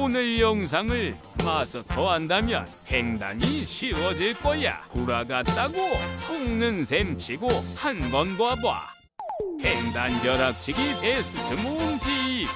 오늘 영상을 마스터한다면 횡단이 쉬워질 거야. 돌아갔다고 속는 셈 치고 한 번 봐봐. 횡단 벼락치기 베스트 몸짓.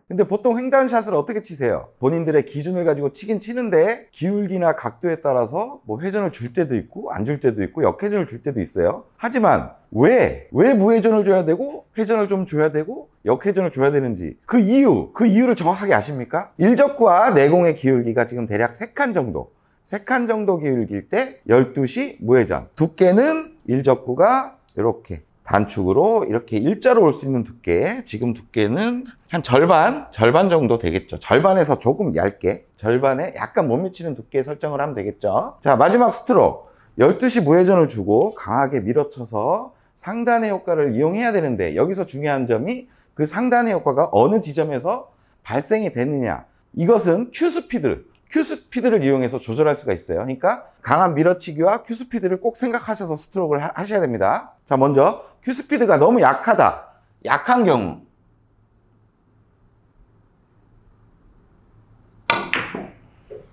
근데 보통 횡단샷을 어떻게 치세요? 본인들의 기준을 가지고 치긴 치는데 기울기나 각도에 따라서 뭐 회전을 줄 때도 있고 안 줄 때도 있고 역회전을 줄 때도 있어요. 하지만 왜 무회전을 줘야 되고 회전을 좀 줘야 되고 역회전을 줘야 되는지 그 이유를 정확하게 아십니까? 일적구와 내공의 기울기가 지금 대략 3칸 정도 기울기일 때 12시 무회전. 두께는 일적구가 이렇게 단축으로 이렇게 일자로 올 수 있는 두께, 지금 두께는 한 절반 정도 되겠죠. 절반에서 조금 얇게, 절반에 약간 못 미치는 두께 설정을 하면 되겠죠. 자, 마지막 스트로크. 12시 무회전을 주고 강하게 밀어쳐서 상단의 효과를 이용해야 되는데, 여기서 중요한 점이 그 상단의 효과가 어느 지점에서 발생이 되느냐. 이것은 Q스피드를 이용해서 조절할 수가 있어요. 그러니까 강한 밀어치기와 Q스피드를 꼭 생각하셔서 스트로크를 하셔야 됩니다. 자, 먼저 Q스피드가 너무 약한 경우.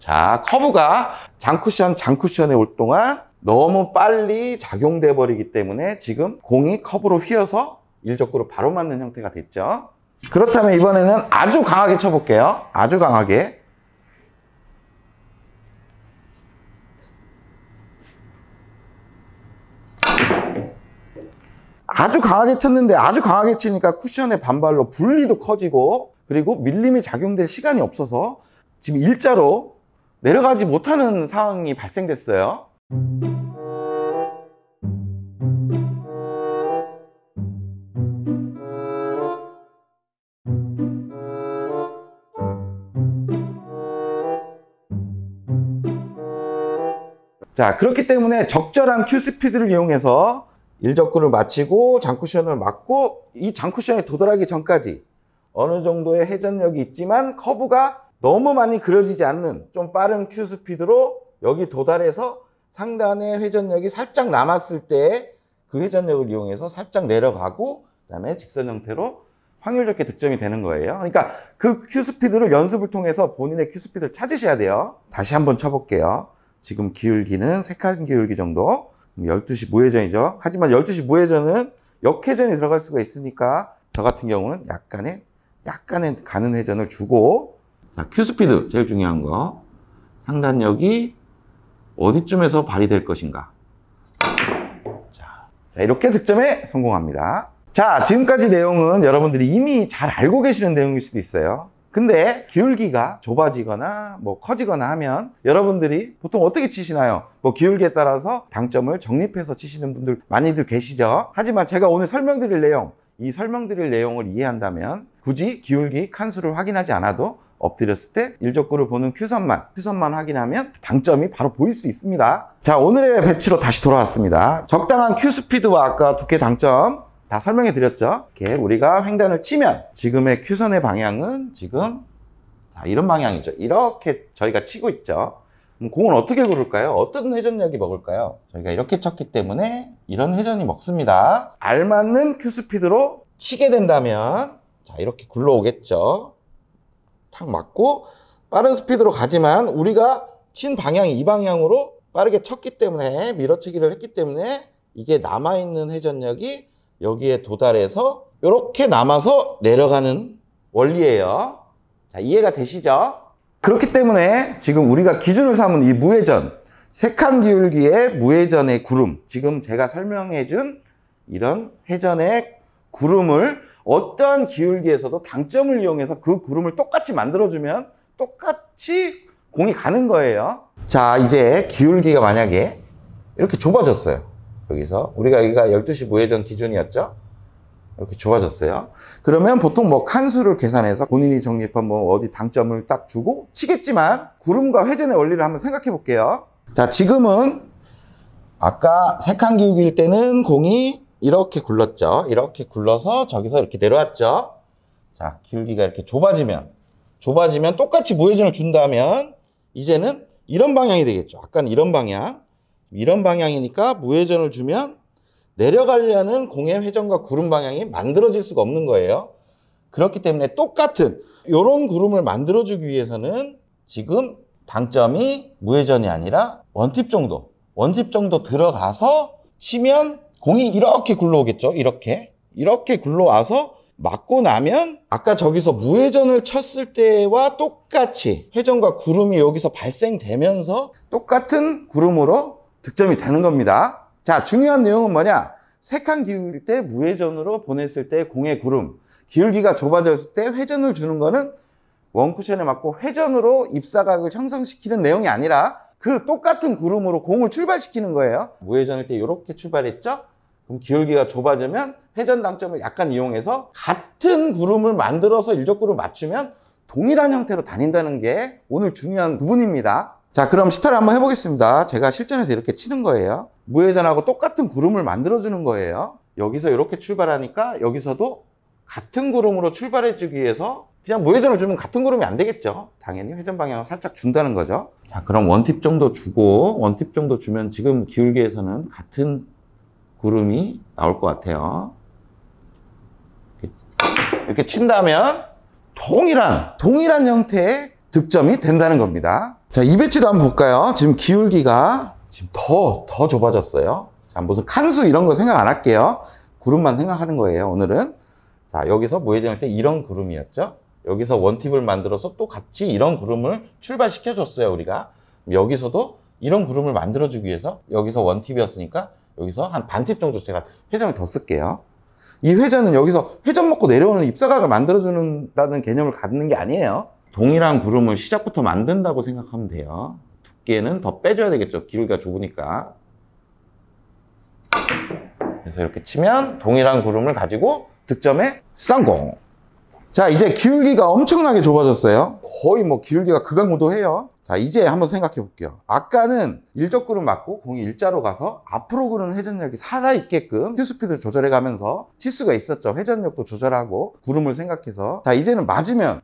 자, 커브가 장쿠션에 올 동안 너무 빨리 작용돼 버리기 때문에 지금 공이 커브로 휘어서 일적구로 바로 맞는 형태가 됐죠. 그렇다면 이번에는 아주 강하게 쳐볼게요. 아주 강하게. 아주 강하게 쳤는데 아주 강하게 치니까 쿠션의 반발로 분리도 커지고 그리고 밀림이 작용될 시간이 없어서 지금 일자로 내려가지 못하는 상황이 발생됐어요. 자, 그렇기 때문에 적절한 Q스피드를 이용해서 일적구를 마치고 장쿠션을 맞고 이 장쿠션에 도달하기 전까지 어느 정도의 회전력이 있지만 커브가 너무 많이 그려지지 않는 좀 빠른 Q스피드로 여기 도달해서 상단의 회전력이 살짝 남았을 때 그 회전력을 이용해서 살짝 내려가고 그다음에 직선 형태로 확률 좋게 득점이 되는 거예요. 그러니까 그 Q스피드를 연습을 통해서 본인의 Q스피드를 찾으셔야 돼요. 다시 한번 쳐볼게요. 지금 기울기는 3칸 기울기 정도. 12시 무회전이죠. 하지만 12시 무회전은 역회전이 들어갈 수가 있으니까 저 같은 경우는 약간의 가는 회전을 주고, 자, Q스피드 제일 중요한 거. 상단력이 어디쯤에서 발휘될 것인가. 자, 이렇게 득점에 성공합니다. 자, 지금까지 내용은 여러분들이 이미 잘 알고 계시는 내용일 수도 있어요. 근데 기울기가 좁아지거나 뭐 커지거나 하면 여러분들이 보통 어떻게 치시나요? 뭐 기울기에 따라서 당점을 적립해서 치시는 분들 많이들 계시죠. 하지만 제가 오늘 이 설명드릴 내용을 이해한다면 굳이 기울기 칸수를 확인하지 않아도 엎드렸을 때 일적구를 보는 큐선만 확인하면 당점이 바로 보일 수 있습니다. 자, 오늘의 배치로 다시 돌아왔습니다. 적당한 Q스피드와 아까 두께 당점 다 설명해 드렸죠. 이렇게 우리가 횡단을 치면 지금의 Q선의 방향은 지금 이런 방향이죠. 이렇게 저희가 치고 있죠. 그럼 공을 어떻게 구를까요? 어떤 회전력이 먹을까요? 저희가 이렇게 쳤기 때문에 이런 회전이 먹습니다. 알맞는 Q스피드로 치게 된다면 자, 이렇게 굴러오겠죠. 탁 맞고 빠른 스피드로 가지만 우리가 친 방향이 이 방향으로 빠르게 쳤기 때문에 밀어치기를 했기 때문에 이게 남아있는 회전력이 여기에 도달해서 이렇게 남아서 내려가는 원리예요. 자, 이해가 되시죠? 그렇기 때문에 지금 우리가 기준을 삼은 이 무회전, 3칸 기울기의 무회전의 구름, 지금 제가 설명해 준 이런 회전의 구름을 어떠한 기울기에서도 당점을 이용해서 그 구름을 똑같이 만들어주면 똑같이 공이 가는 거예요. 자, 이제 기울기가 만약에 이렇게 좁아졌어요. 여기서 여기가 12시 무회전 기준이었죠. 이렇게 좁아졌어요. 그러면 보통 뭐 칸수를 계산해서 본인이 적립한 뭐 어디 당점을 딱 주고 치겠지만 구름과 회전의 원리를 한번 생각해 볼게요. 자, 지금은 아까 3칸 기울기일 때는 공이 이렇게 굴렀죠. 이렇게 굴러서 저기서 이렇게 내려왔죠. 자, 기울기가 이렇게 좁아지면 똑같이 무회전을 준다면 이제는 이런 방향이 되겠죠. 아까는 이런 방향이니까 무회전을 주면 내려가려는 공의 회전과 구름 방향이 만들어질 수가 없는 거예요. 그렇기 때문에 똑같은 이런 구름을 만들어주기 위해서는 지금 당점이 무회전이 아니라 원팁 정도 들어가서 치면 공이 이렇게 굴러오겠죠. 이렇게 굴러와서 맞고 나면 아까 저기서 무회전을 쳤을 때와 똑같이 회전과 구름이 여기서 발생되면서 똑같은 구름으로 득점이 되는 겁니다. 자, 중요한 내용은 뭐냐? 세 칸 기울일 때 무회전으로 보냈을 때 공의 구름, 기울기가 좁아졌을 때 회전을 주는 거는 원쿠션에 맞고 회전으로 입사각을 형성시키는 내용이 아니라 그 똑같은 구름으로 공을 출발시키는 거예요. 무회전일 때 이렇게 출발했죠? 그럼 기울기가 좁아지면 회전 당점을 약간 이용해서 같은 구름을 만들어서 일적구를 맞추면 동일한 형태로 다닌다는 게 오늘 중요한 부분입니다. 자, 그럼 시타를 한번 해보겠습니다. 제가 실전에서 이렇게 치는 거예요. 무회전하고 똑같은 구름을 만들어주는 거예요. 여기서 이렇게 출발하니까 여기서도 같은 구름으로 출발해주기 위해서 그냥 무회전을 주면 같은 구름이 안 되겠죠. 당연히 회전 방향을 살짝 준다는 거죠. 자, 그럼 원팁 정도 주고, 원팁 정도 주면 지금 기울기에서는 같은 구름이 나올 것 같아요. 이렇게 친다면 동일한 형태의 득점이 된다는 겁니다. 자, 이 배치도 한번 볼까요? 지금 기울기가 지금 더 좁아졌어요. 자, 무슨 칸수 이런 거 생각 안 할게요. 구름만 생각하는 거예요, 오늘은. 자, 여기서 무회전할 때 이런 구름이었죠. 여기서 원팁을 만들어서 또 같이 이런 구름을 출발시켜줬어요, 우리가. 여기서도 이런 구름을 만들어주기 위해서 여기서 원팁이었으니까 여기서 한 반팁 정도 제가 회전을 더 쓸게요. 이 회전은 여기서 회전 먹고 내려오는 입사각을 만들어주는다는 개념을 갖는 게 아니에요. 동일한 구름을 시작부터 만든다고 생각하면 돼요. 두께는 더 빼줘야 되겠죠. 기울기가 좁으니까. 그래서 이렇게 치면 동일한 구름을 가지고 득점에 성공. 자, 이제 기울기가 엄청나게 좁아졌어요. 거의 뭐 기울기가 극악무도해요. 자, 이제 한번 생각해 볼게요. 아까는 일적구름 맞고 공이 일자로 가서 앞으로 구르는 회전력이 살아있게끔 큐스피드를 조절해 가면서 칠 수가 있었죠. 회전력도 조절하고 구름을 생각해서. 자, 이제는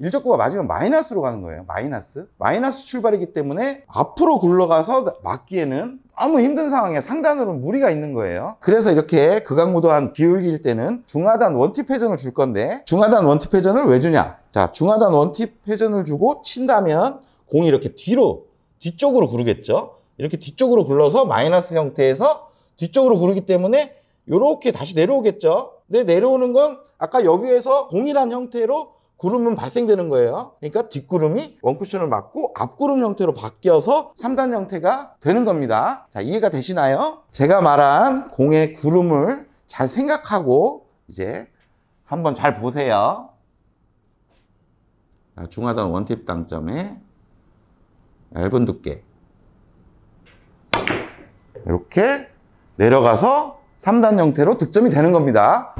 일적구가 맞으면 마이너스로 가는 거예요. 마이너스 출발이기 때문에 앞으로 굴러가서 맞기에는 너무 힘든 상황에 상단으로 무리가 있는 거예요. 그래서 이렇게 극악무도한 기울기일 때는 중하단 원팁 회전을 줄 건데, 중하단 원팁 회전을 왜 주냐? 자, 중하단 원팁 회전을 주고 친다면 공이 이렇게 뒤쪽으로 구르겠죠. 이렇게 뒤쪽으로 굴러서 마이너스 형태에서 뒤쪽으로 구르기 때문에 이렇게 다시 내려오겠죠. 근데 내려오는 건 아까 여기에서 동일한 형태로 구름은 발생되는 거예요. 그러니까 뒷구름이 원쿠션을 맞고 앞구름 형태로 바뀌어서 3단 형태가 되는 겁니다. 자, 이해가 되시나요? 제가 말한 공의 구름을 잘 생각하고 이제 한번 잘 보세요. 자, 중하단 원팁 당점에 얇은 두께 이렇게 내려가서 3단 형태로 득점이 되는 겁니다.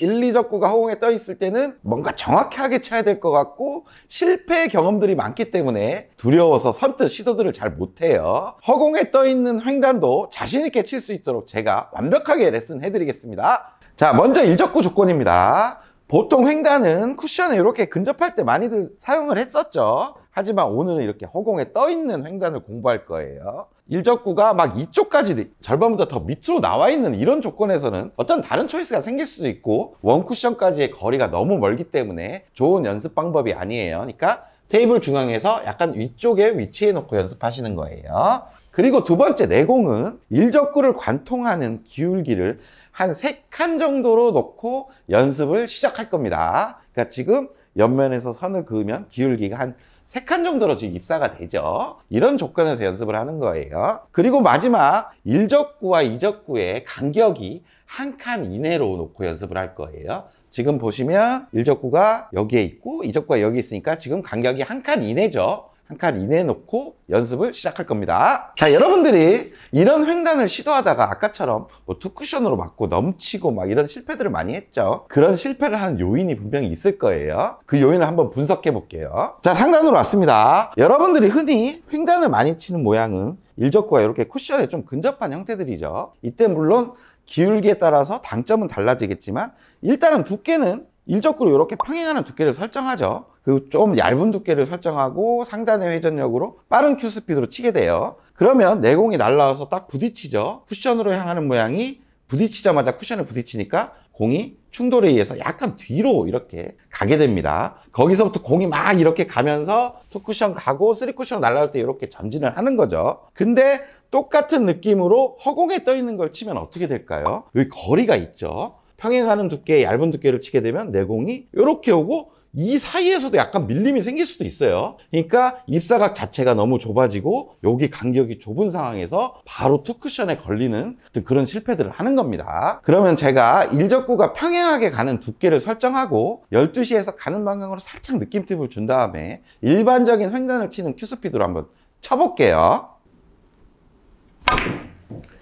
1, 2적구가 허공에 떠 있을 때는 뭔가 정확하게 쳐야 될 것 같고 실패 경험들이 많기 때문에 두려워서 선뜻 시도들을 잘 못해요. 허공에 떠 있는 횡단도 자신 있게 칠 수 있도록 제가 완벽하게 레슨 해드리겠습니다. 자, 먼저 1적구 조건입니다. 보통 횡단은 쿠션에 이렇게 근접할 때 많이들 사용을 했었죠. 하지만 오늘은 이렇게 허공에 떠 있는 횡단을 공부할 거예요. 일적구가 막 이쪽까지 절반보다 더 밑으로 나와 있는 이런 조건에서는 어떤 다른 초이스가 생길 수도 있고 원쿠션까지의 거리가 너무 멀기 때문에 좋은 연습 방법이 아니에요. 그러니까 테이블 중앙에서 약간 위쪽에 위치해 놓고 연습하시는 거예요. 그리고 두 번째 내공은 일적구를 관통하는 기울기를 한 3칸 정도로 놓고 연습을 시작할 겁니다. 그러니까 지금 옆면에서 선을 그으면 기울기가 한 3칸 정도로 지금 입사가 되죠. 이런 조건에서 연습을 하는 거예요. 그리고 마지막 1적구와 2적구의 간격이 1칸 이내로 놓고 연습을 할 거예요. 지금 보시면 1적구가 여기에 있고 2적구가 여기 있으니까 지금 간격이 1칸 이내죠. 1칸 이내에 놓고 연습을 시작할 겁니다. 자, 여러분들이 이런 횡단을 시도하다가 아까처럼 뭐 투쿠션으로 맞고 넘치고 막 이런 실패들을 많이 했죠. 그런 실패를 하는 요인이 분명히 있을 거예요. 그 요인을 한번 분석해 볼게요. 자, 상단으로 왔습니다. 여러분들이 흔히 횡단을 많이 치는 모양은 일적구가 이렇게 쿠션에 좀 근접한 형태들이죠. 이때 물론 기울기에 따라서 당점은 달라지겠지만 일단은 두께는 일적구로 이렇게 평행하는 두께를 설정하죠. 그리고 좀 얇은 두께를 설정하고 상단의 회전력으로 빠른 큐 스피드로 치게 돼요. 그러면 내공이 날라와서 딱 부딪히죠. 쿠션으로 향하는 모양이 부딪히자마자 쿠션에 부딪히니까 공이 충돌에 의해서 약간 뒤로 이렇게 가게 됩니다. 거기서부터 공이 막 이렇게 가면서 2쿠션 가고 3쿠션 날아올 때 이렇게 전진을 하는 거죠. 근데 똑같은 느낌으로 허공에 떠 있는 걸 치면 어떻게 될까요? 여기 거리가 있죠. 평행하는 두께, 얇은 두께를 치게 되면 내공이 이렇게 오고 이 사이에서도 약간 밀림이 생길 수도 있어요. 그러니까 입사각 자체가 너무 좁아지고 여기 간격이 좁은 상황에서 바로 투쿠션에 걸리는 그런 실패들을 하는 겁니다. 그러면 제가 일적구가 평행하게 가는 두께를 설정하고 12시에서 가는 방향으로 살짝 느낌 팁을 준 다음에 일반적인 횡단을 치는 큐스피드로 한번 쳐볼게요.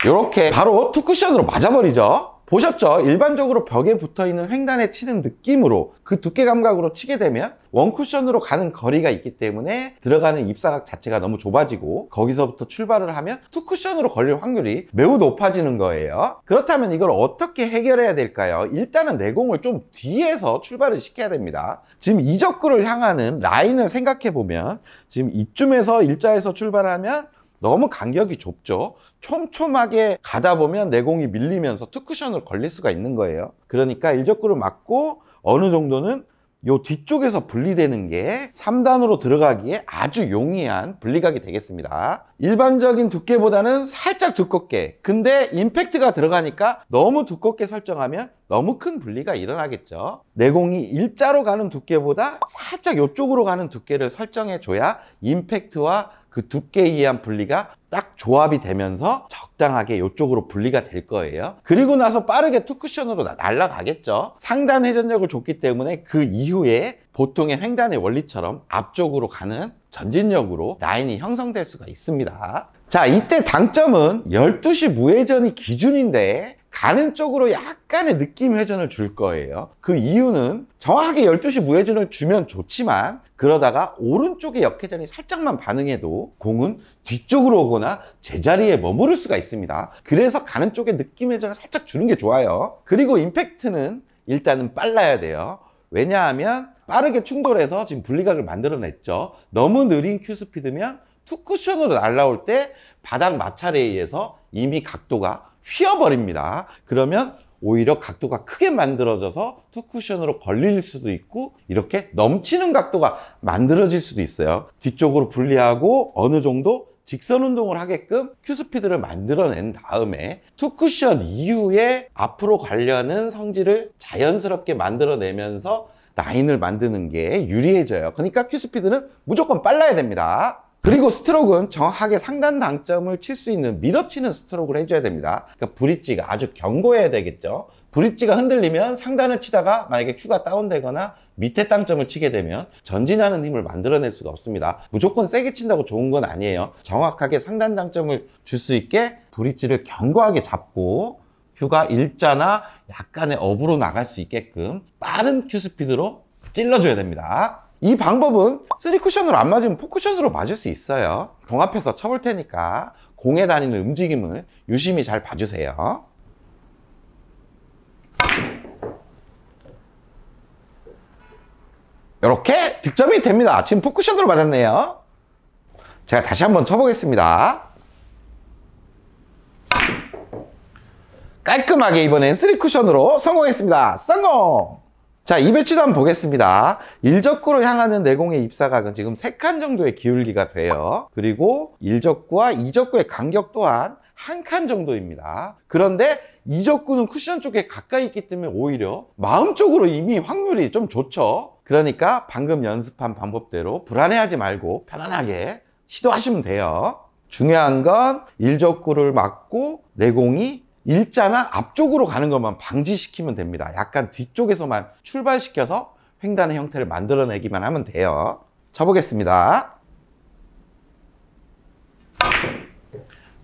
이렇게 바로 투쿠션으로 맞아버리죠. 보셨죠? 일반적으로 벽에 붙어있는 횡단에 치는 느낌으로 그 두께 감각으로 치게 되면 원쿠션으로 가는 거리가 있기 때문에 들어가는 입사각 자체가 너무 좁아지고 거기서부터 출발을 하면 투쿠션으로 걸릴 확률이 매우 높아지는 거예요. 그렇다면 이걸 어떻게 해결해야 될까요? 일단은 내공을 좀 뒤에서 출발을 시켜야 됩니다. 지금 이적구를 향하는 라인을 생각해 보면 지금 이쯤에서 일자에서 출발하면 너무 간격이 좁죠. 촘촘하게 가다 보면 내공이 밀리면서 투쿠션을 걸릴 수가 있는 거예요. 그러니까 일적구를 맞고 어느 정도는 요 뒤쪽에서 분리되는 게 3단으로 들어가기에 아주 용이한 분리각이 되겠습니다. 일반적인 두께보다는 살짝 두껍게, 근데 임팩트가 들어가니까 너무 두껍게 설정하면 너무 큰 분리가 일어나겠죠. 내공이 일자로 가는 두께보다 살짝 이쪽으로 가는 두께를 설정해 줘야 임팩트와 그 두께에 의한 분리가 딱 조합이 되면서 적당하게 이쪽으로 분리가 될 거예요. 그리고 나서 빠르게 투쿠션으로 날아가겠죠. 상단 회전력을 줬기 때문에 그 이후에 보통의 횡단의 원리처럼 앞쪽으로 가는 전진력으로 라인이 형성될 수가 있습니다. 자, 이때 당점은 12시 무회전이 기준인데 가는 쪽으로 약간의 느낌 회전을 줄 거예요. 그 이유는 정확하게 12시 무회전을 주면 좋지만 그러다가 오른쪽의 역회전이 살짝만 반응해도 공은 뒤쪽으로 오거나 제자리에 머무를 수가 있습니다. 그래서 가는 쪽에 느낌 회전을 살짝 주는 게 좋아요. 그리고 임팩트는 일단은 빨라야 돼요. 왜냐하면 빠르게 충돌해서 지금 분리각을 만들어냈죠. 너무 느린 큐스피드면 투쿠션으로 날아올 때 바닥 마찰에 의해서 이미 각도가 휘어버립니다. 그러면 오히려 각도가 크게 만들어져서 투쿠션으로 걸릴 수도 있고 이렇게 넘치는 각도가 만들어질 수도 있어요. 뒤쪽으로 분리하고 어느 정도 직선 운동을 하게끔 큐스피드를 만들어낸 다음에 투쿠션 이후에 앞으로 가려는 성질을 자연스럽게 만들어내면서 라인을 만드는 게 유리해져요. 그러니까 큐스피드는 무조건 빨라야 됩니다. 그리고 스트로크는 정확하게 상단 당점을 칠 수 있는 밀어치는 스트로크를 해줘야 됩니다. 그러니까 브릿지가 아주 견고해야 되겠죠. 브릿지가 흔들리면 상단을 치다가 만약에 큐가 다운되거나 밑에 당점을 치게 되면 전진하는 힘을 만들어낼 수가 없습니다. 무조건 세게 친다고 좋은 건 아니에요. 정확하게 상단 당점을 줄 수 있게 브릿지를 견고하게 잡고 큐가 일자나 약간의 업으로 나갈 수 있게끔 빠른 큐 스피드로 찔러줘야 됩니다. 이 방법은 3쿠션으로 안 맞으면 4쿠션으로 맞을 수 있어요. 종합해서 쳐볼 테니까 공에 다니는 움직임을 유심히 잘 봐주세요. 이렇게 득점이 됩니다. 지금 4쿠션으로 맞았네요. 제가 다시 한번 쳐보겠습니다. 깔끔하게 이번엔 3쿠션으로 성공했습니다. 성공! 자, 이 배치도 한번 보겠습니다. 일적구로 향하는 내공의 입사각은 지금 3칸 정도의 기울기가 돼요. 그리고 일적구와 이적구의 간격 또한 1칸 정도입니다. 그런데 이적구는 쿠션 쪽에 가까이 있기 때문에 오히려 마음적으로 이미 확률이 좀 좋죠. 그러니까 방금 연습한 방법대로 불안해하지 말고 편안하게 시도하시면 돼요. 중요한 건 일적구를 맞고 내공이 일자나 앞쪽으로 가는 것만 방지시키면 됩니다. 약간 뒤쪽에서만 출발시켜서 횡단의 형태를 만들어내기만 하면 돼요. 쳐보겠습니다.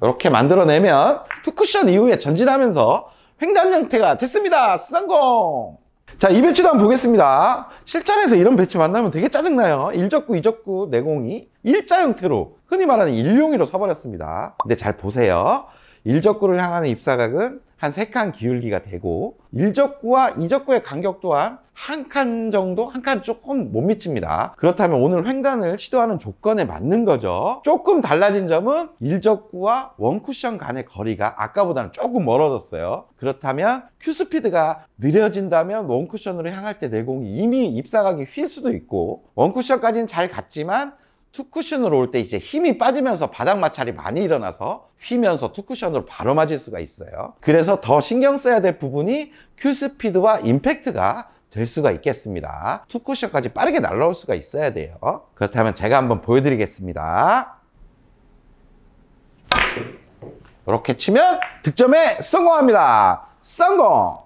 이렇게 만들어내면 투쿠션 이후에 전진하면서 횡단 형태가 됐습니다. 성공! 자, 이 배치도 한번 보겠습니다. 실전에서 이런 배치 만나면 되게 짜증나요. 일적구, 이적구, 내공이 일자 형태로 흔히 말하는 일용이로 서버렸습니다. 근데 잘 보세요. 일적구를 향하는 입사각은 한 3칸 기울기가 되고, 1적구와 2적구의 간격 또한 한 칸 정도, 한 칸 조금 못 미칩니다. 그렇다면 오늘 횡단을 시도하는 조건에 맞는 거죠. 조금 달라진 점은 1적구와 원쿠션 간의 거리가 아까보다는 조금 멀어졌어요. 그렇다면 큐스피드가 느려진다면 원쿠션으로 향할 때 내공이 이미 입사각이 휠 수도 있고, 원쿠션까지는 잘 갔지만 투쿠션으로 올 때 이제 힘이 빠지면서 바닥 마찰이 많이 일어나서 휘면서 투쿠션으로 바로 맞을 수가 있어요. 그래서 더 신경 써야 될 부분이 큐스피드와 임팩트가 될 수가 있겠습니다. 투쿠션까지 빠르게 날라올 수가 있어야 돼요. 그렇다면 제가 한번 보여드리겠습니다. 이렇게 치면 득점에 성공합니다. 성공!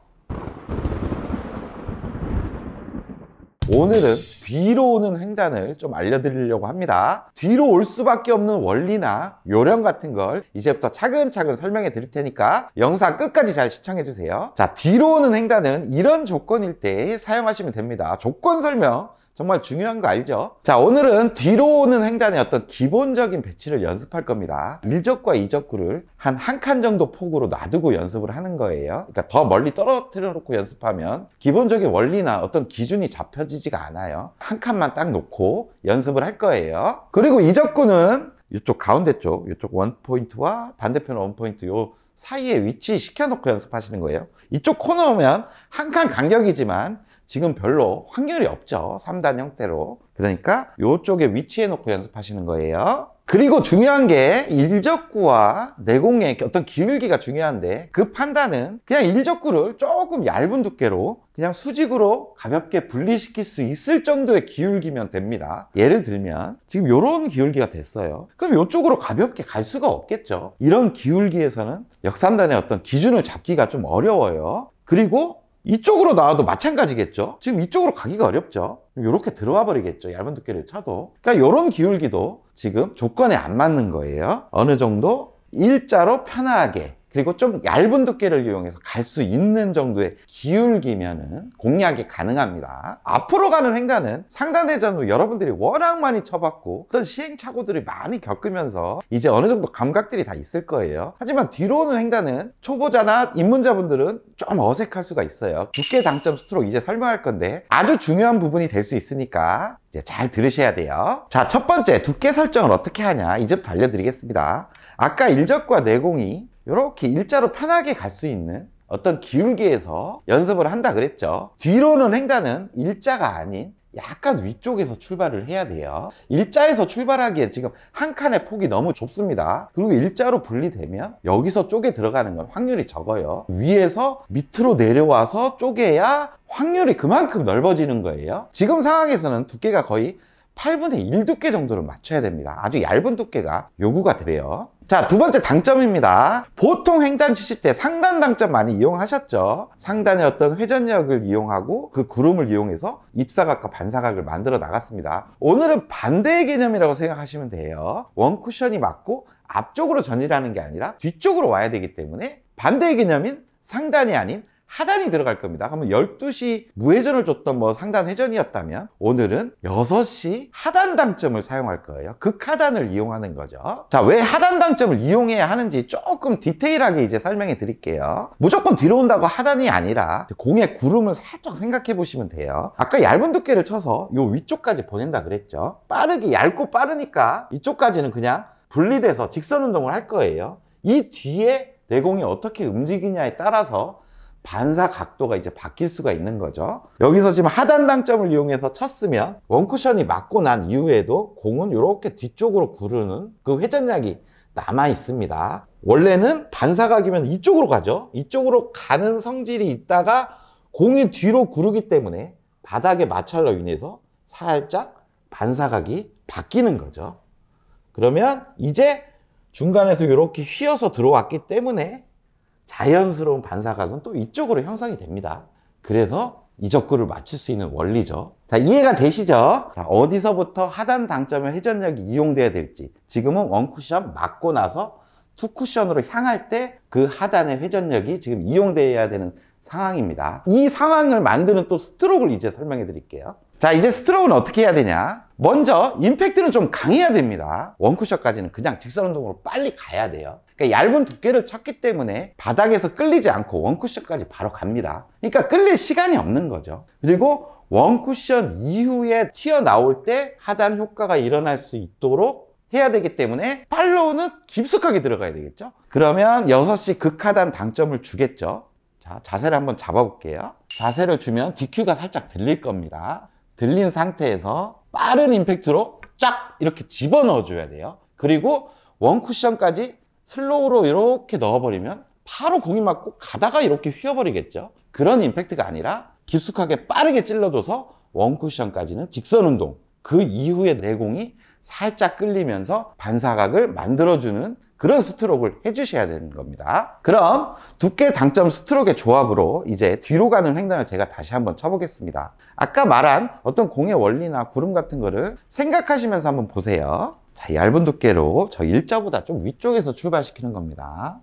오늘은 뒤로 오는 횡단을 좀 알려드리려고 합니다. 뒤로 올 수밖에 없는 원리나 요령 같은 걸 이제부터 차근차근 설명해 드릴 테니까 영상 끝까지 잘 시청해 주세요. 자, 뒤로 오는 횡단은 이런 조건일 때 사용하시면 됩니다. 조건 설명 정말 중요한 거 알죠? 자, 오늘은 뒤로 오는 횡단의 어떤 기본적인 배치를 연습할 겁니다. 1적과 2적구를 한 칸 정도 폭으로 놔두고 연습을 하는 거예요. 그러니까 더 멀리 떨어뜨려 놓고 연습하면 기본적인 원리나 어떤 기준이 잡혀지지가 않아요. 한 칸만 딱 놓고 연습을 할 거예요. 그리고 2적구는 이쪽 가운데 쪽, 이쪽 원포인트와 반대편 원포인트 요 사이에 위치시켜 놓고 연습하시는 거예요. 이쪽 코너면 한 칸 간격이지만 지금 별로 확률이 없죠. 3단 형태로. 그러니까 이쪽에 위치해 놓고 연습하시는 거예요. 그리고 중요한 게 1적구와 내공의 어떤 기울기가 중요한데, 그 판단은 그냥 1적구를 조금 얇은 두께로 그냥 수직으로 가볍게 분리시킬 수 있을 정도의 기울기면 됩니다. 예를 들면 지금 이런 기울기가 됐어요. 그럼 이쪽으로 가볍게 갈 수가 없겠죠. 이런 기울기에서는 역삼단의 어떤 기준을 잡기가 좀 어려워요. 그리고 이쪽으로 나와도 마찬가지겠죠. 지금 이쪽으로 가기가 어렵죠. 이렇게 들어와 버리겠죠. 얇은 두께를 쳐도. 그러니까 이런 기울기도 지금 조건에 안 맞는 거예요. 어느 정도 일자로 편하게, 그리고 좀 얇은 두께를 이용해서 갈 수 있는 정도의 기울기면은 공략이 가능합니다. 앞으로 가는 횡단은 상단회전으로 여러분들이 워낙 많이 쳐봤고 어떤 시행착오들을 많이 겪으면서 이제 어느 정도 감각들이 다 있을 거예요. 하지만 뒤로 오는 횡단은 초보자나 입문자분들은 좀 어색할 수가 있어요. 두께 당점 스트로크 이제 설명할 건데 아주 중요한 부분이 될 수 있으니까 이제 잘 들으셔야 돼요. 자, 첫 번째 두께 설정을 어떻게 하냐 이제부터 알려드리겠습니다. 아까 1적과 내공이 이렇게 일자로 편하게 갈 수 있는 어떤 기울기에서 연습을 한다 그랬죠. 뒤로는 횡단은 일자가 아닌 약간 위쪽에서 출발을 해야 돼요. 일자에서 출발하기에 지금 한 칸의 폭이 너무 좁습니다. 그리고 일자로 분리되면 여기서 쪼개 들어가는 건 확률이 적어요. 위에서 밑으로 내려와서 쪼개야 확률이 그만큼 넓어지는 거예요. 지금 상황에서는 두께가 거의 8분의 1 두께 정도를 맞춰야 됩니다. 아주 얇은 두께가 요구가 돼요. 자, 두 번째 당점입니다. 보통 횡단 치실 때 상단 당점 많이 이용하셨죠? 상단의 어떤 회전력을 이용하고 그 구름을 이용해서 입사각과 반사각을 만들어 나갔습니다. 오늘은 반대의 개념이라고 생각하시면 돼요. 원쿠션이 맞고 앞쪽으로 전이라는 게 아니라 뒤쪽으로 와야 되기 때문에 반대의 개념인 상단이 아닌 하단이 들어갈 겁니다. 그러면 12시 무회전을 줬던 뭐 상단 회전이었다면 오늘은 6시 하단 당점을 사용할 거예요. 극하단을 이용하는 거죠. 자, 왜 하단 당점을 이용해야 하는지 조금 디테일하게 이제 설명해 드릴게요. 무조건 뒤로 온다고 하단이 아니라 공의 구름을 살짝 생각해 보시면 돼요. 아까 얇은 두께를 쳐서 요 위쪽까지 보낸다 그랬죠. 빠르게 얇고 빠르니까 이쪽까지는 그냥 분리돼서 직선 운동을 할 거예요. 이 뒤에 내공이 어떻게 움직이냐에 따라서 반사 각도가 이제 바뀔 수가 있는 거죠. 여기서 지금 하단 당점을 이용해서 쳤으면 원쿠션이 맞고 난 이후에도 공은 이렇게 뒤쪽으로 구르는 그 회전력이 남아 있습니다. 원래는 반사각이면 이쪽으로 가죠. 이쪽으로 가는 성질이 있다가 공이 뒤로 구르기 때문에 바닥의 마찰로 인해서 살짝 반사각이 바뀌는 거죠. 그러면 이제 중간에서 이렇게 휘어서 들어왔기 때문에 자연스러운 반사각은 또 이쪽으로 형성이 됩니다. 그래서 이적구를 맞출 수 있는 원리죠. 자, 이해가 되시죠? 자, 어디서부터 하단 당점의 회전력이 이용돼야 될지. 지금은 원쿠션 맞고 나서 투쿠션으로 향할 때 그 하단의 회전력이 지금 이용돼야 되는 상황입니다. 이 상황을 만드는 또 스트로크를 이제 설명해 드릴게요. 자, 이제 스트로크는 어떻게 해야 되냐? 먼저 임팩트는 좀 강해야 됩니다. 원쿠션까지는 그냥 직선 운동으로 빨리 가야 돼요. 그러니까 얇은 두께를 쳤기 때문에 바닥에서 끌리지 않고 원쿠션까지 바로 갑니다. 그러니까 끌릴 시간이 없는 거죠. 그리고 원쿠션 이후에 튀어나올 때 하단 효과가 일어날 수 있도록 해야 되기 때문에 팔로우는 깊숙하게 들어가야 되겠죠. 그러면 6시 극하단 당점을 주겠죠. 자, 자세를 한번 잡아볼게요. 자세를 주면 DQ가 살짝 들릴 겁니다. 들린 상태에서 빠른 임팩트로 쫙 이렇게 집어넣어 줘야 돼요. 그리고 원쿠션까지 슬로우로 이렇게 넣어버리면 바로 공이 맞고 가다가 이렇게 휘어버리겠죠. 그런 임팩트가 아니라 깊숙하게 빠르게 찔러줘서 원쿠션까지는 직선 운동, 그 이후에 내공이 살짝 끌리면서 반사각을 만들어주는 그런 스트로크를 해주셔야 되는 겁니다. 그럼 두께 당점 스트로크의 조합으로 이제 뒤로 가는 횡단을 제가 다시 한번 쳐보겠습니다. 아까 말한 어떤 공의 원리나 구름 같은 거를 생각하시면서 한번 보세요. 자, 얇은 두께로 저 일자보다 좀 위쪽에서 출발시키는 겁니다.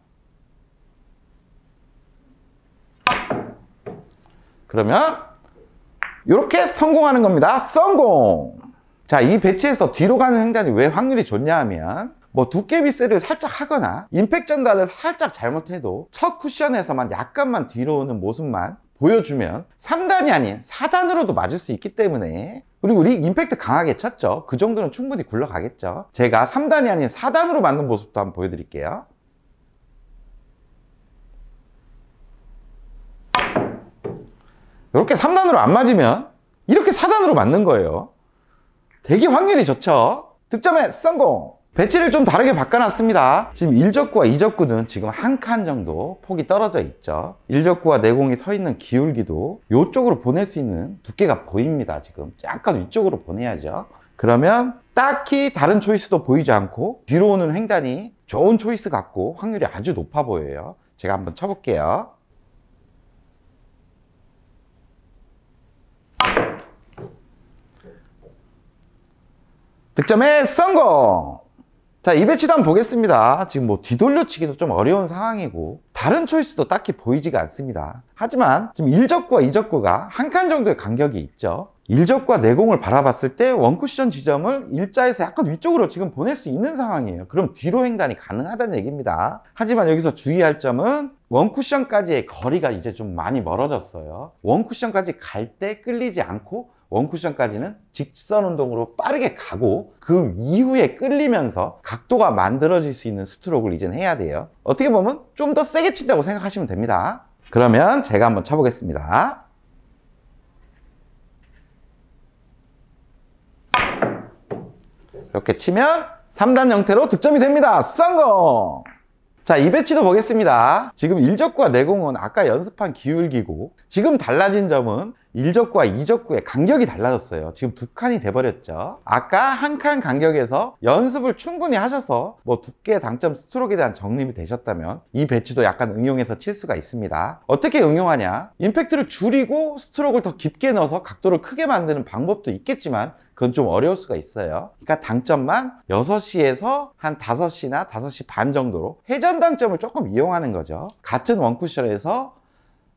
그러면 이렇게 성공하는 겁니다. 성공! 자, 이 배치에서 뒤로 가는 횡단이 왜 확률이 좋냐 하면 뭐 두께 빗세를 살짝 하거나 임팩 전달을 살짝 잘못해도 첫 쿠션에서만 약간만 뒤로 오는 모습만 보여주면 3단이 아닌 4단으로도 맞을 수 있기 때문에, 그리고 우리 임팩트 강하게 쳤죠. 그 정도는 충분히 굴러가겠죠. 제가 3단이 아닌 4단으로 맞는 모습도 한번 보여드릴게요. 이렇게 3단으로 안 맞으면 이렇게 4단으로 맞는 거예요. 되게 확률이 좋죠. 득점에 성공! 배치를 좀 다르게 바꿔놨습니다. 지금 1적구와 2적구는 지금 한 칸 정도 폭이 떨어져 있죠. 1적구와 내공이 서 있는 기울기도 이쪽으로 보낼 수 있는 두께가 보입니다. 지금 약간 위쪽으로 보내야죠. 그러면 딱히 다른 초이스도 보이지 않고 뒤로 오는 횡단이 좋은 초이스 같고 확률이 아주 높아 보여요. 제가 한번 쳐볼게요. 득점에 성공! 자, 이 배치도 한번 보겠습니다. 지금 뭐 뒤돌려치기도 좀 어려운 상황이고 다른 초이스도 딱히 보이지가 않습니다. 하지만 지금 1적구와 2적구가 한 칸 정도의 간격이 있죠. 1적구와 내공을 바라봤을 때 원쿠션 지점을 일자에서 약간 위쪽으로 지금 보낼 수 있는 상황이에요. 그럼 뒤로 횡단이 가능하다는 얘기입니다. 하지만 여기서 주의할 점은 원쿠션까지의 거리가 이제 좀 많이 멀어졌어요. 원쿠션까지 갈 때 끌리지 않고 원쿠션까지는 직선 운동으로 빠르게 가고 그 이후에 끌리면서 각도가 만들어질 수 있는 스트로크를 이젠 해야 돼요. 어떻게 보면 좀 더 세게 친다고 생각하시면 됩니다. 그러면 제가 한번 쳐보겠습니다. 이렇게 치면 3단 형태로 득점이 됩니다. 성공! 자, 이 배치도 보겠습니다. 지금 1적구와 내공은 아까 연습한 기울기고 지금 달라진 점은 1적구와 2적구의 간격이 달라졌어요. 지금 두 칸이 돼버렸죠. 아까 한 칸 간격에서 연습을 충분히 하셔서 뭐 두께, 당점, 스트로크에 대한 정립이 되셨다면 이 배치도 약간 응용해서 칠 수가 있습니다. 어떻게 응용하냐? 임팩트를 줄이고 스트로크를 더 깊게 넣어서 각도를 크게 만드는 방법도 있겠지만 그건 좀 어려울 수가 있어요. 그러니까 당점만 6시에서 한 5시나 5시 반 정도로 회전 당점을 조금 이용하는 거죠. 같은 원쿠션에서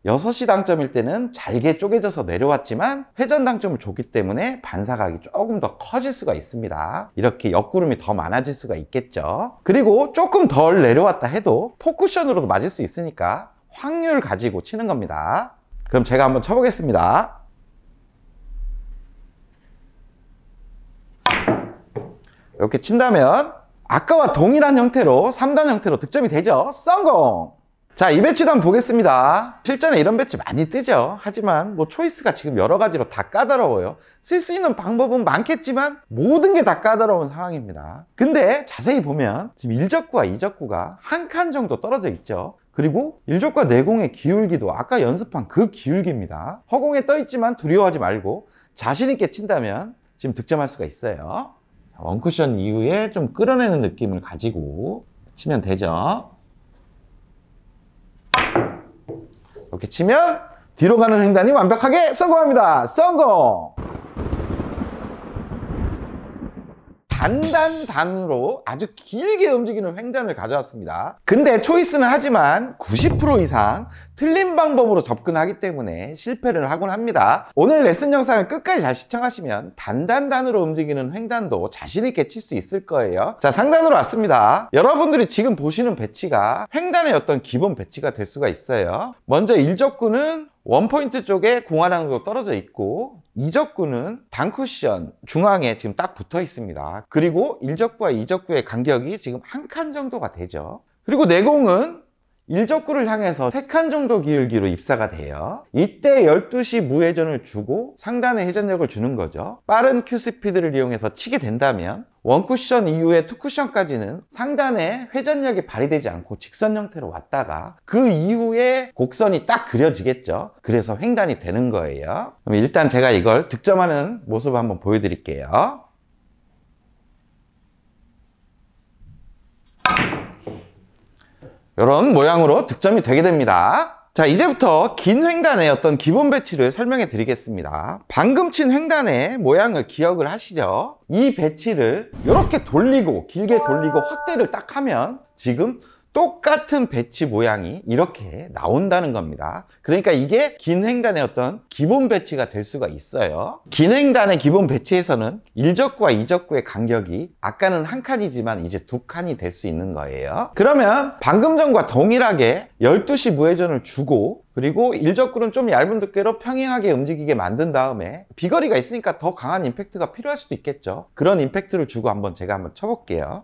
6시 당점일 때는 잘게 쪼개져서 내려왔지만 회전 당점을 줬기 때문에 반사각이 조금 더 커질 수가 있습니다. 이렇게 옆구름이 더 많아질 수가 있겠죠. 그리고 조금 덜 내려왔다 해도 포쿠션으로도 맞을 수 있으니까 확률 가지고 치는 겁니다. 그럼 제가 한번 쳐보겠습니다. 이렇게 친다면 아까와 동일한 형태로 3단 형태로 득점이 되죠. 성공! 자, 이 배치도 한번 보겠습니다. 실전에 이런 배치 많이 뜨죠. 하지만 뭐 초이스가 지금 여러 가지로 다 까다로워요. 쓸 수 있는 방법은 많겠지만 모든 게 다 까다로운 상황입니다. 근데 자세히 보면 지금 1적구와 2적구가 한 칸 정도 떨어져 있죠. 그리고 1적구와 내공의 기울기도 아까 연습한 그 기울기입니다. 허공에 떠 있지만 두려워하지 말고 자신 있게 친다면 지금 득점할 수가 있어요. 원쿠션 이후에 좀 끌어내는 느낌을 가지고 치면 되죠. 이렇게 치면 뒤로 가는 횡단이 완벽하게 성공합니다. 성공! 단으로 아주 길게 움직이는 횡단을 가져왔습니다. 근데 초이스는 하지만 90% 이상 틀린 방법으로 접근하기 때문에 실패를 하곤 합니다. 오늘 레슨 영상을 끝까지 잘 시청하시면 단으로 움직이는 횡단도 자신있게 칠 수 있을 거예요. 자, 상단으로 왔습니다. 여러분들이 지금 보시는 배치가 횡단의 어떤 기본 배치가 될 수가 있어요. 먼저 1적구는 원포인트 쪽에 공 하나 정도 떨어져 있고, 2적구는 단쿠션 중앙에 지금 딱 붙어 있습니다. 그리고 1적구와 2적구의 간격이 지금 한 칸 정도가 되죠. 그리고 내공은 1적구를 향해서 3칸 정도 기울기로 입사가 돼요. 이때 12시 무회전을 주고 상단에 회전력을 주는 거죠. 빠른 큐스피드를 이용해서 치게 된다면 원쿠션 이후에 투쿠션까지는 상단에 회전력이 발휘되지 않고 직선 형태로 왔다가 그 이후에 곡선이 딱 그려지겠죠. 그래서 횡단이 되는 거예요. 그럼 일단 제가 이걸 득점하는 모습을 한번 보여드릴게요. 이런 모양으로 득점이 되게 됩니다. 자, 이제부터 긴 횡단의 어떤 기본 배치를 설명해 드리겠습니다. 방금 친 횡단의 모양을 기억을 하시죠? 이 배치를 이렇게 돌리고 길게 돌리고 확대를 딱 하면 지금 똑같은 배치 모양이 이렇게 나온다는 겁니다. 그러니까 이게 긴 횡단의 어떤 기본 배치가 될 수가 있어요. 긴 횡단의 기본 배치에서는 1적구와 2적구의 간격이 아까는 한 칸이지만 이제 두 칸이 될 수 있는 거예요. 그러면 방금 전과 동일하게 12시 무회전을 주고, 그리고 1적구는 좀 얇은 두께로 평행하게 움직이게 만든 다음에 비거리가 있으니까 더 강한 임팩트가 필요할 수도 있겠죠. 그런 임팩트를 주고 제가 한번 쳐볼게요.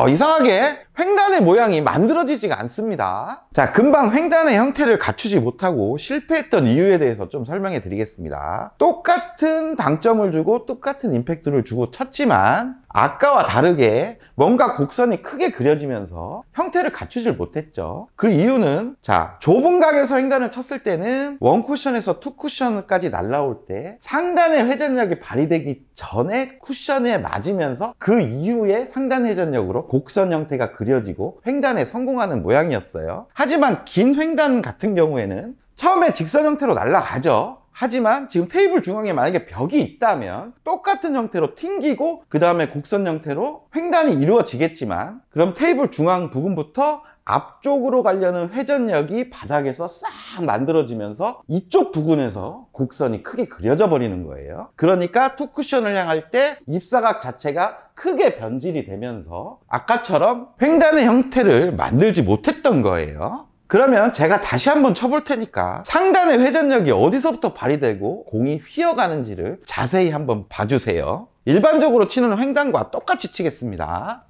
이상하게 횡단의 모양이 만들어지지가 않습니다. 자, 금방 횡단의 형태를 갖추지 못하고 실패했던 이유에 대해서 좀 설명해 드리겠습니다. 똑같은 당점을 주고 똑같은 임팩트를 주고 쳤지만 아까와 다르게 뭔가 곡선이 크게 그려지면서 형태를 갖추질 못했죠. 그 이유는, 자, 좁은 각에서 횡단을 쳤을 때는 원쿠션에서 투쿠션까지 날라올 때 상단의 회전력이 발휘되기 전에 쿠션에 맞으면서 그 이후에 상단 회전력으로 곡선 형태가 그려지고 횡단에 성공하는 모양이었어요. 하지만 긴 횡단 같은 경우에는 처음에 직선 형태로 날아가죠. 하지만 지금 테이블 중앙에 만약에 벽이 있다면 똑같은 형태로 튕기고 그 다음에 곡선 형태로 횡단이 이루어지겠지만, 그럼 테이블 중앙 부분부터 앞쪽으로 가려는 회전력이 바닥에서 싹 만들어지면서 이쪽 부근에서 곡선이 크게 그려져 버리는 거예요. 그러니까 투쿠션을 향할 때 입사각 자체가 크게 변질이 되면서 아까처럼 횡단의 형태를 만들지 못했던 거예요. 그러면 제가 다시 한번 쳐볼 테니까 상단의 회전력이 어디서부터 발휘되고 공이 휘어가는지를 자세히 한번 봐주세요. 일반적으로 치는 횡단과 똑같이 치겠습니다.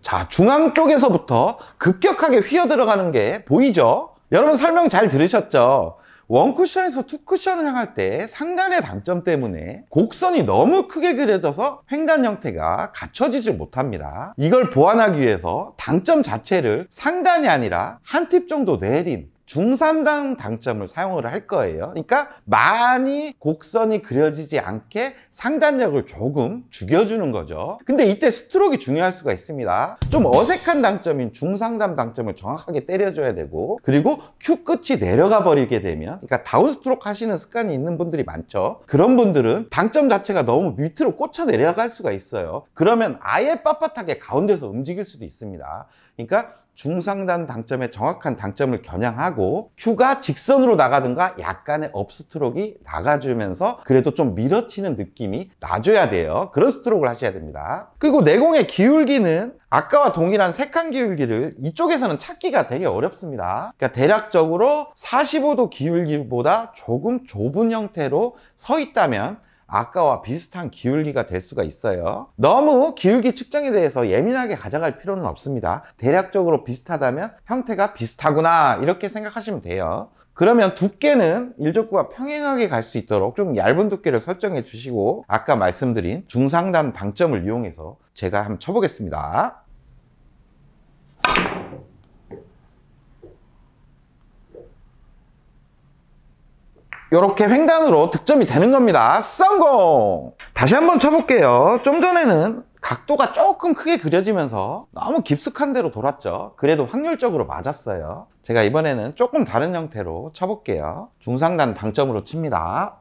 자, 중앙 쪽에서부터 급격하게 휘어 들어가는 게 보이죠? 여러분 설명 잘 들으셨죠? 원쿠션에서 투쿠션을 향할 때 상단의 당점 때문에 곡선이 너무 크게 그려져서 횡단 형태가 갖춰지지 못합니다. 이걸 보완하기 위해서 당점 자체를 상단이 아니라 한 팁 정도 내린 중상단 당점을 사용을 할 거예요. 그러니까 많이 곡선이 그려지지 않게 상단력을 조금 죽여주는 거죠. 근데 이때 스트로크가 중요할 수가 있습니다. 좀 어색한 당점인 중상단 당점을 정확하게 때려줘야 되고, 그리고 큐 끝이 내려가 버리게 되면, 그러니까 다운 스트로크 하시는 습관이 있는 분들이 많죠. 그런 분들은 당점 자체가 너무 밑으로 꽂혀 내려갈 수가 있어요. 그러면 아예 빳빳하게 가운데서 움직일 수도 있습니다. 그러니까 중상단 당점의 정확한 당점을 겨냥하고 큐가 직선으로 나가든가 약간의 업스트로크가 나가주면서 그래도 좀 밀어치는 느낌이 나줘야 돼요. 그런 스트로크를 하셔야 됩니다. 그리고 내공의 기울기는 아까와 동일한 3칸 기울기를 이쪽에서는 찾기가 되게 어렵습니다. 그러니까 대략적으로 45도 기울기보다 조금 좁은 형태로 서 있다면 아까와 비슷한 기울기가 될 수가 있어요. 너무 기울기 측정에 대해서 예민하게 가져갈 필요는 없습니다. 대략적으로 비슷하다면 형태가 비슷하구나 이렇게 생각하시면 돼요. 그러면 두께는 1적구가 평행하게 갈 수 있도록 좀 얇은 두께를 설정해 주시고, 아까 말씀드린 중상단 당점을 이용해서 제가 한번 쳐보겠습니다. 이렇게 횡단으로 득점이 되는 겁니다. 성공! 다시 한번 쳐볼게요. 좀 전에는 각도가 조금 크게 그려지면서 너무 깊숙한 데로 돌았죠. 그래도 확률적으로 맞았어요. 제가 이번에는 조금 다른 형태로 쳐볼게요. 중상단 당점으로 칩니다.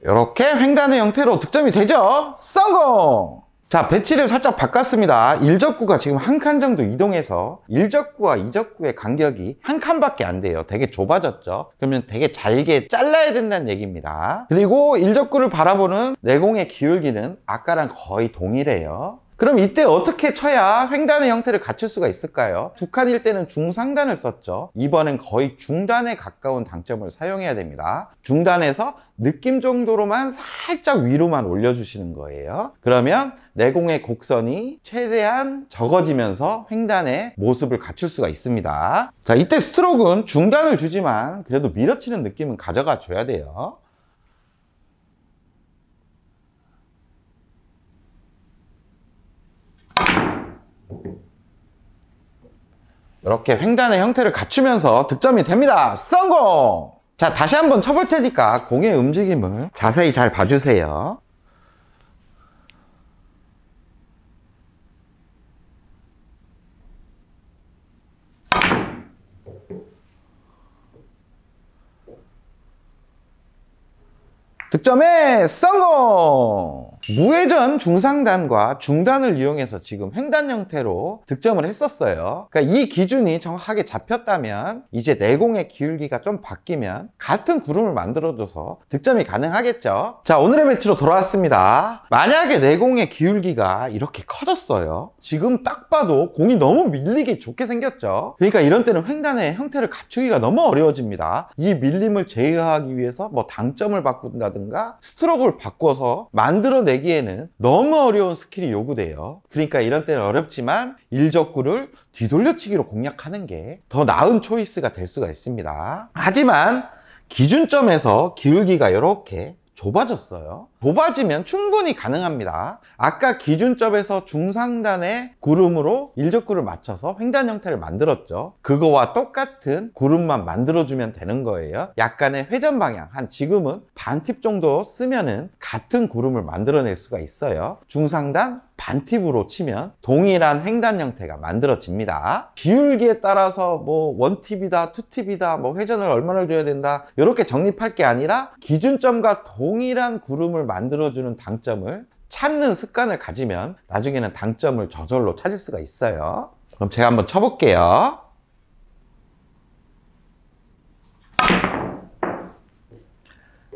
이렇게 횡단의 형태로 득점이 되죠. 성공! 자, 배치를 살짝 바꿨습니다. 1적구가 지금 한 칸 정도 이동해서 1적구와 2적구의 간격이 한 칸밖에 안 돼요. 되게 좁아졌죠. 그러면 되게 잘게 잘라야 된다는 얘기입니다. 그리고 1적구를 바라보는 내공의 기울기는 아까랑 거의 동일해요. 그럼 이때 어떻게 쳐야 횡단의 형태를 갖출 수가 있을까요? 두 칸일 때는 중상단을 썼죠. 이번엔 거의 중단에 가까운 당점을 사용해야 됩니다. 중단에서 느낌 정도로만 살짝 위로만 올려주시는 거예요. 그러면 내공의 곡선이 최대한 적어지면서 횡단의 모습을 갖출 수가 있습니다. 자, 이때 스트로크는 중단을 주지만 그래도 밀어치는 느낌은 가져가 줘야 돼요. 이렇게 횡단의 형태를 갖추면서 득점이 됩니다. 성공! 자, 다시 한번 쳐볼 테니까 공의 움직임을 자세히 잘 봐주세요. 득점에 성공! 무회전 중상단과 중단을 이용해서 지금 횡단 형태로 득점을 했었어요. 그러니까 이 기준이 정확하게 잡혔다면 이제 내공의 기울기가 좀 바뀌면 같은 구름을 만들어줘서 득점이 가능하겠죠. 자, 오늘의 매치로 돌아왔습니다. 만약에 내공의 기울기가 이렇게 커졌어요. 지금 딱 봐도 공이 너무 밀리기 좋게 생겼죠. 그러니까 이런 때는 횡단의 형태를 갖추기가 너무 어려워집니다. 이 밀림을 제어하기 위해서 뭐 당점을 바꾼다든가 스트로크를 바꿔서 만들어내기에는 너무 어려운 스킬이 요구돼요. 그러니까 이런 때는 어렵지만 1적구를 뒤돌려치기로 공략하는 게 더 나은 초이스가 될 수가 있습니다. 하지만 기준점에서 기울기가 이렇게 좁아졌어요. 좁아지면 충분히 가능합니다. 아까 기준점에서 중상단의 구름으로 1적구를 맞춰서 횡단 형태를 만들었죠. 그거와 똑같은 구름만 만들어주면 되는 거예요. 약간의 회전 방향, 한 지금은 반팁 정도 쓰면은 같은 구름을 만들어낼 수가 있어요. 중상단 반팁으로 치면 동일한 횡단 형태가 만들어집니다. 기울기에 따라서 뭐 원팁이다, 투팁이다, 뭐 회전을 얼마나 줘야 된다 이렇게 정립할 게 아니라 기준점과 동일한 구름을 만들어주는 당점을 찾는 습관을 가지면 나중에는 당점을 저절로 찾을 수가 있어요. 그럼 제가 한번 쳐볼게요.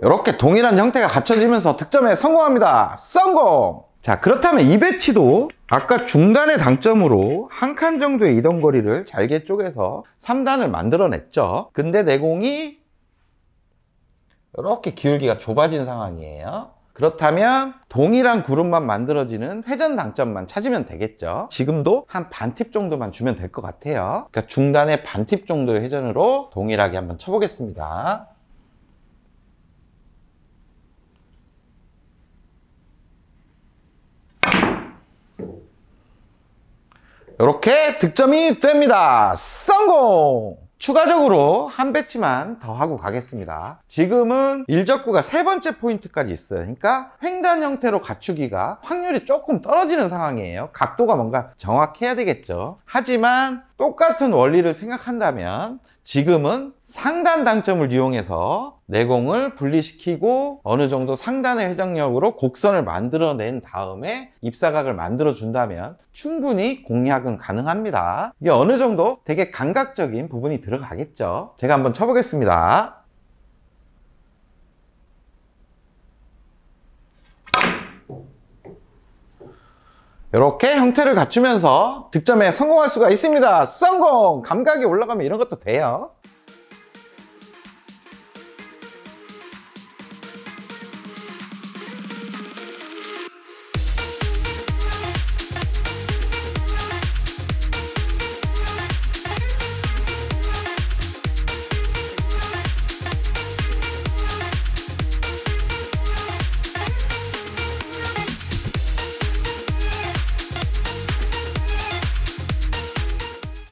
이렇게 동일한 형태가 갖춰지면서 득점에 성공합니다. 성공! 자, 그렇다면 이 배치도 아까 중단의 당점으로 한 칸 정도의 이동 거리를 잘게 쪼개서 3단을 만들어냈죠. 근데 내공이 이렇게 기울기가 좁아진 상황이에요. 그렇다면 동일한 구름만 만들어지는 회전 당점만 찾으면 되겠죠. 지금도 한 반팁 정도만 주면 될 것 같아요. 그러니까 중단의 반팁 정도의 회전으로 동일하게 한번 쳐보겠습니다. 이렇게 득점이 됩니다. 성공! 추가적으로 한 배치만 더 하고 가겠습니다. 지금은 1적구가 세 번째 포인트까지 있어요. 그러니까 횡단 형태로 갖추기가 확률이 조금 떨어지는 상황이에요. 각도가 뭔가 정확해야 되겠죠. 하지만 똑같은 원리를 생각한다면 지금은 상단 당점을 이용해서 내공을 분리시키고 어느 정도 상단의 회전력으로 곡선을 만들어낸 다음에 입사각을 만들어 준다면 충분히 공략은 가능합니다. 이게 어느 정도 되게 감각적인 부분이 들어가겠죠. 제가 한번 쳐보겠습니다. 이렇게 형태를 갖추면서 득점에 성공할 수가 있습니다. 성공! 감각이 올라가면 이런 것도 돼요.